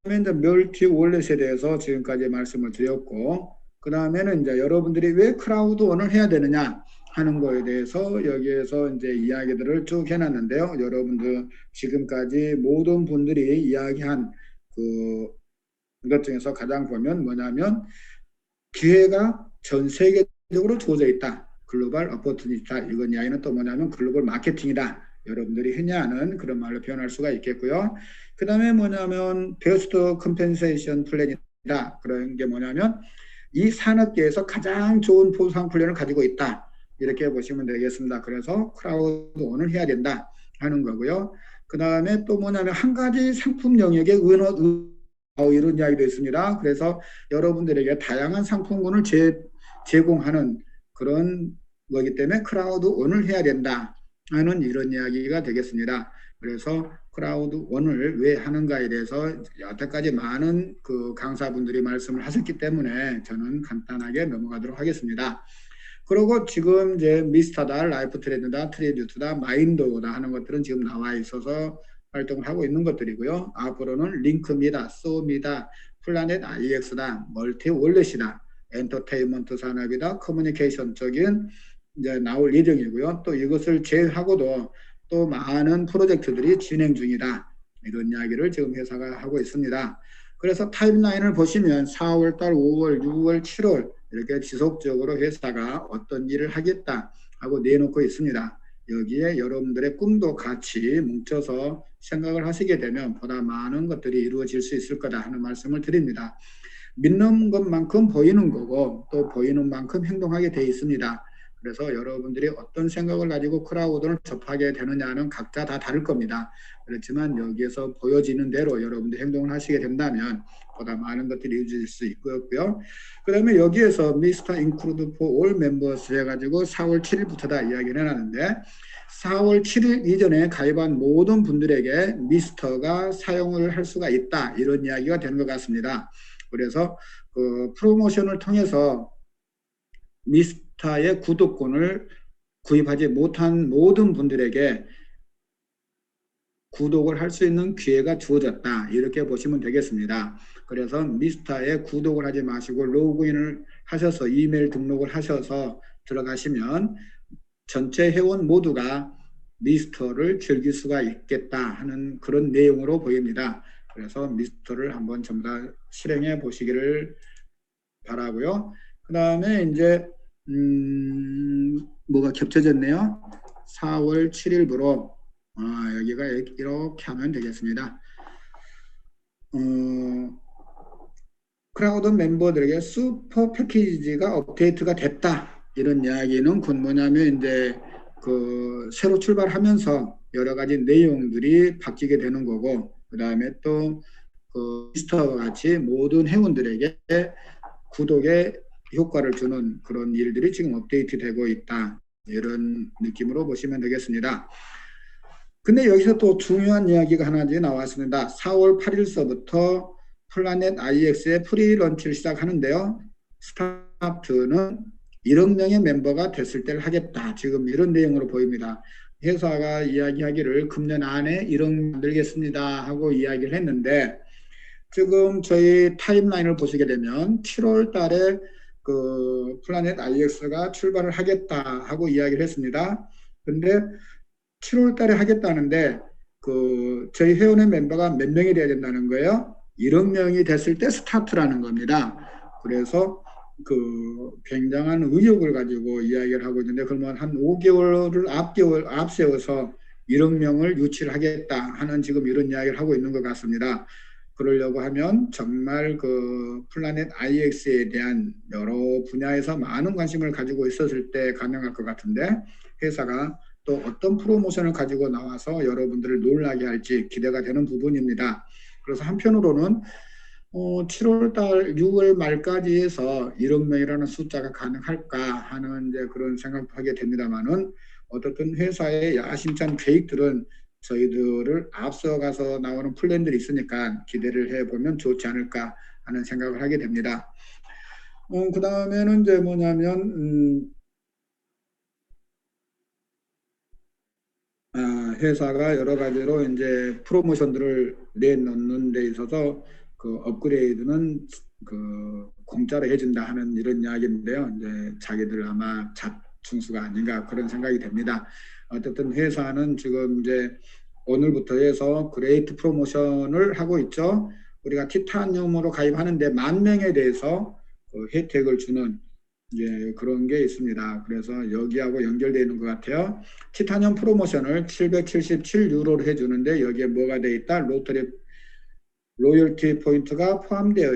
그다음에 이제 멀티 월렛에 대해서 지금까지 말씀을 드렸고, 그 다음에는 이제 여러분들이 왜 크라우드원을 해야 되느냐 하는 거에 대해서 여기에서 이제 이야기들을 쭉 해놨는데요. 여러분들 지금까지 모든 분들이 이야기한 그것 중에서 가장 보면 뭐냐면 기회가 전 세계적으로 주어져 있다. 글로벌 어포튜니티다. 이건 이야기는 또 뭐냐면 글로벌 마케팅이다. 여러분들이 흔히 아는 그런 말로 표현할 수가 있겠고요. 그 다음에 뭐냐면 베스트 컴펜세이션 플랜이다. 그런 게 뭐냐면 이 산업계에서 가장 좋은 보상 플랜을 가지고 있다. 이렇게 보시면 되겠습니다. 그래서 크라우드원을 해야 된다 하는 거고요. 그 다음에 또 뭐냐면 한 가지 상품 영역에 이런 이야기도 있습니다. 그래서 여러분들에게 다양한 상품군을 제공하는 그런 거기 때문에 크라우드원을 해야 된다 하는 이런 이야기가 되겠습니다. 그래서 크라우드원을 왜 하는가에 대해서 여태까지 많은 그 강사분들이 말씀을 하셨기 때문에 저는 간단하게 넘어가도록 하겠습니다. 그리고 지금 이제 미스터다, 라이프 트레드다, 트레이드투다, 마인도다 하는 것들은 지금 나와 있어서 활동을 하고 있는 것들이고요. 앞으로는 링크입니다, 소입니다, 플라넷 IX다, 멀티 월렛이다, 엔터테인먼트 산업이다, 커뮤니케이션 쪽인 이제 나올 예정이고요. 또 이것을 제외하고도 또 많은 프로젝트들이 진행 중이다. 이런 이야기를 지금 회사가 하고 있습니다. 그래서 타임라인을 보시면 4월달, 5월, 6월, 7월 이렇게 지속적으로 회사가 어떤 일을 하겠다 하고 내놓고 있습니다. 여기에 여러분들의 꿈도 같이 뭉쳐서 생각을 하시게 되면 보다 많은 것들이 이루어질 수 있을 거다 하는 말씀을 드립니다. 믿는 것만큼 보이는 거고 또 보이는 만큼 행동하게 돼 있습니다. 그래서 여러분들이 어떤 생각을 가지고 크라우드를 접하게 되느냐는 각자 다 다를 겁니다. 그렇지만 여기에서 보여지는 대로 여러분들이 행동을 하시게 된다면 보다 많은 것들이 이루어질 수 있고요. 그 다음에 여기에서 미스터 인클루드 포 올 멤버스 해가지고 4월 7일부터 다 이야기를 해놨는데 4월 7일 이전에 가입한 모든 분들에게 미스터가 사용을 할 수가 있다 이런 이야기가 되는 것 같습니다. 그래서 그 프로모션을 통해서 미스터의 구독권을 구입하지 못한 모든 분들에게 구독을 할 수 있는 기회가 주어졌다 이렇게 보시면 되겠습니다. 그래서 미스터에 구독을 하지 마시고 로그인을 하셔서 이메일 등록을 하셔서 들어가시면 전체 회원 모두가 미스터를 즐길 수가 있겠다 하는 그런 내용으로 보입니다. 그래서 미스터를 한번 전부 다 실행해 보시기를 바라고요. 그 다음에 이제 뭐가 겹쳐졌네요. 4월 7일부로 여기가 이렇게 하면 되겠습니다. 크라우드 멤버들에게 슈퍼 패키지가 업데이트가 됐다. 이런 이야기는 곧 뭐냐면 이제 그 새로 출발하면서 여러 가지 내용들이 바뀌게 되는 거고 그 다음에 또 그 미스터와 같이 모든 회원들에게 구독에 효과를 주는 그런 일들이 지금 업데이트 되고 있다. 이런 느낌으로 보시면 되겠습니다. 근데 여기서 또 중요한 이야기가 하나 나왔습니다. 4월 8일서부터 플라넷 IX의 프리런치를 시작하는데요. 스타트는 1억 명의 멤버가 됐을 때를 하겠다. 지금 이런 내용으로 보입니다. 회사가 이야기하기를 금년 안에 1억 만들겠습니다 하고 이야기를 했는데 지금 저희 타임라인을 보시게 되면 7월 달에 그 플라넷 IX가 출발을 하겠다 하고 이야기를 했습니다. 근데 7월 달에 하겠다는데 그 저희 회원의 멤버가 몇 명이 돼야 된다는 거예요? 1억 명이 됐을 때 스타트라는 겁니다. 그래서 그 굉장한 의욕을 가지고 이야기를 하고 있는데 그러면 한 5개월을 앞세워서 1억 명을 유치를 하겠다 하는 지금 이런 이야기를 하고 있는 것 같습니다. 그러려고 하면 정말 그 플라넷 IX에 대한 여러 분야에서 많은 관심을 가지고 있었을 때 가능할 것 같은데 회사가 또 어떤 프로모션을 가지고 나와서 여러분들을 놀라게 할지 기대가 되는 부분입니다. 그래서 한편으로는 7월 달 6월 말까지 해서 1억 명이라는 숫자가 가능할까 하는 이제 그런 생각도 하게 됩니다만은 어떻든 회사의 야심찬 계획들은 저희들을 앞서가서 나오는 플랜들이 있으니까 기대를 해보면 좋지 않을까 하는 생각을 하게 됩니다. 그 다음에는 이제 뭐냐면 회사가 여러 가지로 이제 프로모션들을 내놓는 데 있어서 그 업그레이드는 그 공짜로 해준다 하는 이런 이야기인데요. 이제 자기들 아마 자충수가 아닌가 그런 생각이 됩니다. 어쨌든 회사는 지금 이제 오늘부터 해서 그레이트 프로모션을 하고 있죠. 우리가 티타늄으로 가입하는데 10,000명에 대해서 그 혜택을 주는 예, 그런 게 있습니다. 그래서 여기하고 연결되어 있는 것 같아요. 티타늄 프로모션을 777유로로 해주는데 여기에 뭐가 되어 있다? 로열티 포인트가 포함되어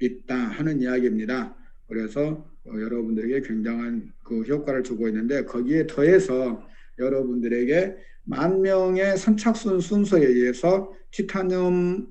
있다 하는 이야기입니다. 그래서 여러분들에게 굉장한 그 효과를 주고 있는데 거기에 더해서 여러분들에게 10,000명의 선착순 순서에 의해서 티타늄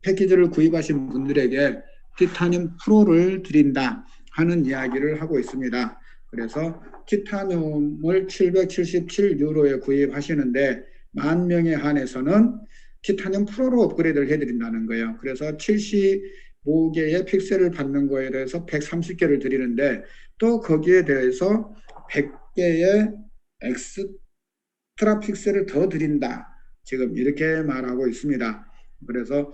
패키지를 구입하신 분들에게 티타늄 프로를 드린다 하는 이야기를 하고 있습니다. 그래서 티타늄을 777유로에 구입하시는데 10,000명에 한해서는 티타늄 프로로 업그레이드를 해드린다는 거예요. 그래서 75개의 픽셀을 받는 거에 대해서 130개를 드리는데 또 거기에 대해서 100개의 엑스트라 픽셀을 더 드린다. 지금 이렇게 말하고 있습니다. 그래서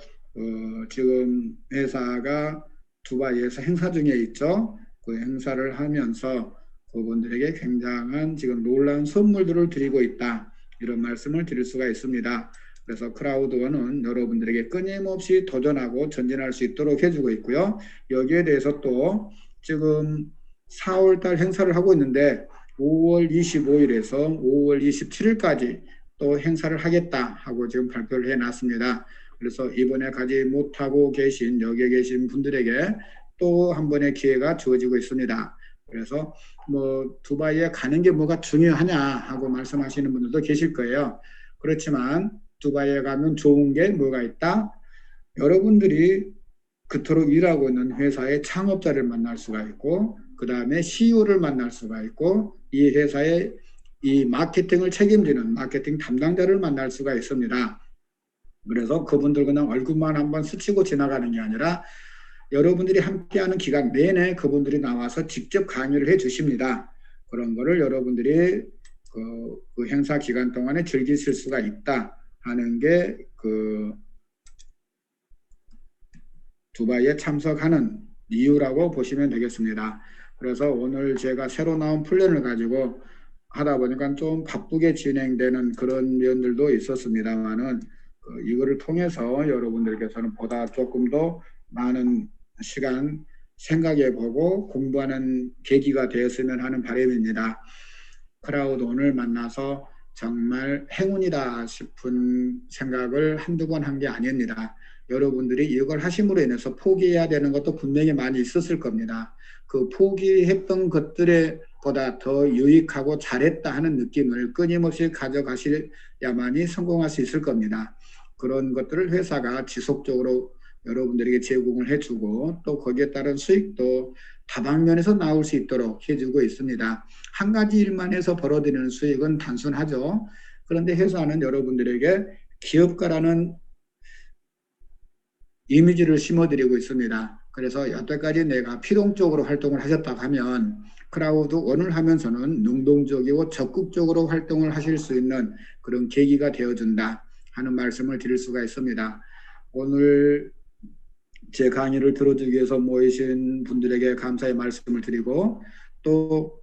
지금 회사가 두바이에서 행사 중에 있죠. 그 행사를 하면서 그분들에게 굉장한 지금 놀라운 선물들을 드리고 있다. 이런 말씀을 드릴 수가 있습니다. 그래서 크라우드원은 여러분들에게 끊임없이 도전하고 전진할 수 있도록 해주고 있고요. 여기에 대해서 또 지금 4월달 행사를 하고 있는데 5월 25일에서 5월 27일까지 또 행사를 하겠다 하고 지금 발표를 해놨습니다. 그래서 이번에 가지 못하고 계신 여기에 계신 분들에게 또 한 번의 기회가 주어지고 있습니다. 그래서 뭐 두바이에 가는 게 뭐가 중요하냐 하고 말씀하시는 분들도 계실 거예요. 그렇지만 두바이에 가면 좋은 게 뭐가 있다? 여러분들이 그토록 일하고 있는 회사의 창업자를 만날 수가 있고, 그 다음에 CEO를 만날 수가 있고, 이 회사의 이 마케팅을 책임지는 마케팅 담당자를 만날 수가 있습니다. 그래서 그분들 그냥 얼굴만 한번 스치고 지나가는 게 아니라 여러분들이 함께하는 기간 내내 그분들이 나와서 직접 강의를 해 주십니다. 그런 거를 여러분들이 그 행사 기간 동안에 즐기실 수가 있다 하는 게 두바이에 참석하는 이유라고 보시면 되겠습니다. 그래서 오늘 제가 새로 나온 플랜을 가지고 하다 보니까 좀 바쁘게 진행되는 그런 면들도 있었습니다만은 이거를 통해서 여러분들께서는 보다 조금 더 많은 시간 생각해보고 공부하는 계기가 되었으면 하는 바람입니다. 크라우드 오늘 만나서 정말 행운이다 싶은 생각을 한두 번 한 게 아닙니다. 여러분들이 이걸 하심으로 인해서 포기해야 되는 것도 분명히 많이 있었을 겁니다. 그 포기했던 것들에 보다 더 유익하고 잘했다 하는 느낌을 끊임없이 가져가셔야만이 성공할 수 있을 겁니다. 그런 것들을 회사가 지속적으로 여러분들에게 제공을 해주고 또 거기에 따른 수익도 다방면에서 나올 수 있도록 해주고 있습니다. 한 가지 일만 해서 벌어들이는 수익은 단순하죠. 그런데 회사는 여러분들에게 기업가라는 이미지를 심어드리고 있습니다. 그래서 여태까지 내가 필용적으로 활동을 하셨다고 하면 크라우드 원을 하면서는 능동적이고 적극적으로 활동을 하실 수 있는 그런 계기가 되어준다 하는 말씀을 드릴 수가 있습니다. 오늘 제 강의를 들어주기 위해서 모이신 분들에게 감사의 말씀을 드리고 또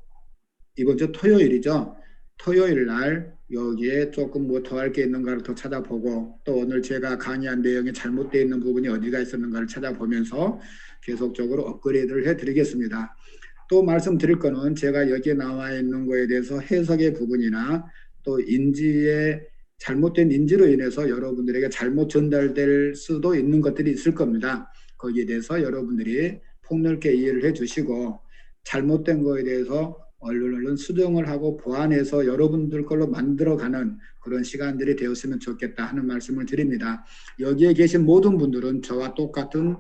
이번 주 토요일이죠. 토요일 날 여기에 조금 뭐 더 할 게 있는가를 더 찾아보고 또 오늘 제가 강의한 내용이 잘못되어 있는 부분이 어디가 있었는가를 찾아보면서 계속적으로 업그레이드를 해드리겠습니다. 또 말씀드릴 거는 제가 여기에 나와 있는 거에 대해서 해석의 부분이나 또 잘못된 인지로 인해서 여러분들에게 잘못 전달될 수도 있는 것들이 있을 겁니다. 거기에 대해서 여러분들이 폭넓게 이해를 해주시고 잘못된 거에 대해서 얼른 수정을 하고 보완해서 여러분들 걸로 만들어가는 그런 시간들이 되었으면 좋겠다 하는 말씀을 드립니다. 여기에 계신 모든 분들은 저와 똑같은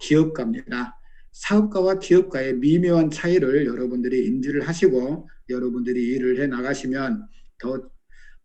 기업가입니다. 사업가와 기업가의 미묘한 차이를 여러분들이 인지를 하시고 여러분들이 일을 해 나가시면 더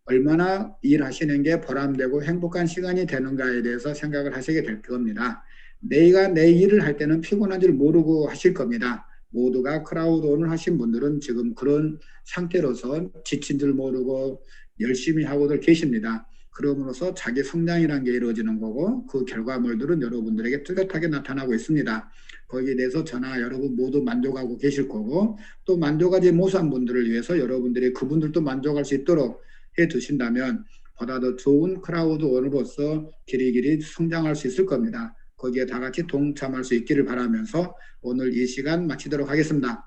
얼마나 일하시는 게 보람되고 행복한 시간이 되는가에 대해서 생각을 하시게 될 겁니다. 내가 내 일을 할 때는 피곤한 줄 모르고 하실 겁니다. 모두가 크라우드 온을 하신 분들은 지금 그런 상태로서 지친 줄 모르고 열심히 하고들 계십니다. 그러므로서 자기 성장이라는 게 이루어지는 거고 그 결과물들은 여러분들에게 뚜렷하게 나타나고 있습니다. 거기에 대해서 저나 여러분 모두 만족하고 계실 거고 또 만족하지 못한 분들을 위해서 여러분들이 그분들도 만족할 수 있도록 해두신다면 보다 더 좋은 크라우드 온으로서 길이길이 성장할 수 있을 겁니다. 거기에 다 같이 동참할 수 있기를 바라면서 오늘 이 시간 마치도록 하겠습니다.